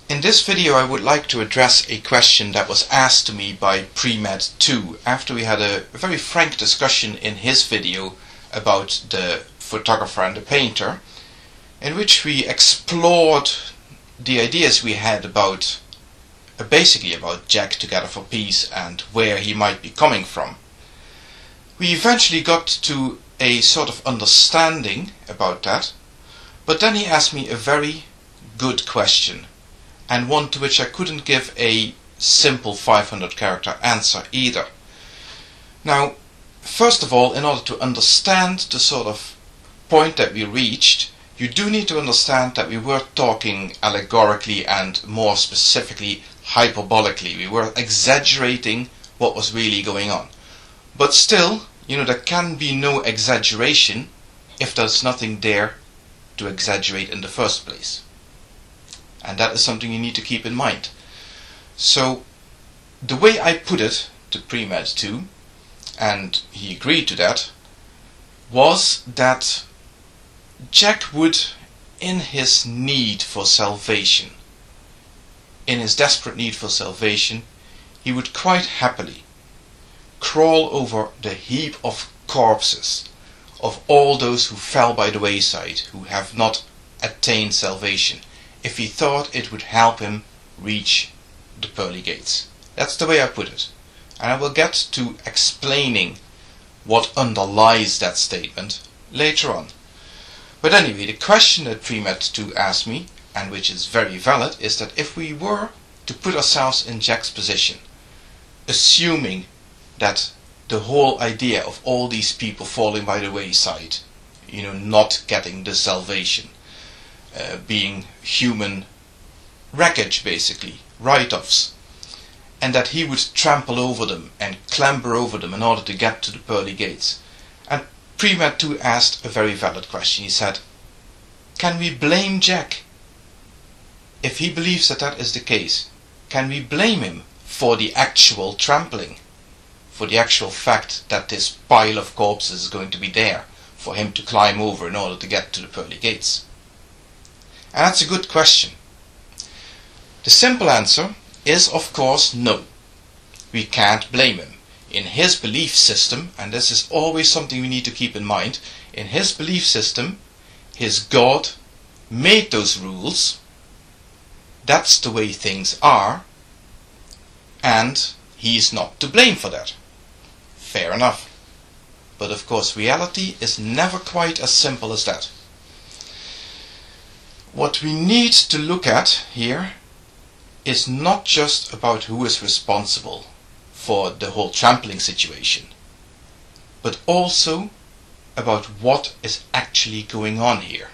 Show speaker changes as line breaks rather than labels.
In this video I would like to address a question that was asked to me by Premed2 after we had a very frank discussion in his video about the photographer and the painter, in which we explored the ideas we had about basically about Jack Together for Peace and where he might be coming from. We eventually got to a sort of understanding about that, but then he asked me a very good question, and one to which I couldn't give a simple 500 character answer either. Now, first of all, in order to understand the sort of point that we reached, you do need to understand that we were talking allegorically and more specifically hyperbolically. We were exaggerating what was really going on. But still, there can be no exaggeration if there's nothing there to exaggerate in the first place. And that is something you need to keep in mind. So, the way I put it to Premed2, and he agreed to that, was that Jack would, in his need for salvation, in his desperate need for salvation, he would quite happily crawl over the heap of corpses of all those who fell by the wayside, who have not attained salvation, if he thought it would help him reach the pearly gates. That's the way I put it. And I will get to explaining what underlies that statement later on. But anyway, the question that Premed2 asked me, and which is very valid, is that if we were to put ourselves in Jack's position, assuming that the whole idea of all these people falling by the wayside, not getting the salvation, being human wreckage basically, write-offs, and that he would trample over them and clamber over them in order to get to the pearly gates. And Premed2 asked a very valid question. He said, can we blame Jack? If he believes that that is the case, can we blame him for the actual trampling? For the actual fact that this pile of corpses is going to be there for him to climb over in order to get to the pearly gates? And that's a good question. The simple answer is, of course, no. We can't blame him. In his belief system, and this is always something we need to keep in mind, in his belief system, his God made those rules. That's the way things are, and he's not to blame for that. Fair enough. But of course, reality is never quite as simple as that. What we need to look at here is not just about who is responsible for the whole trampling situation, but also about what is actually going on here.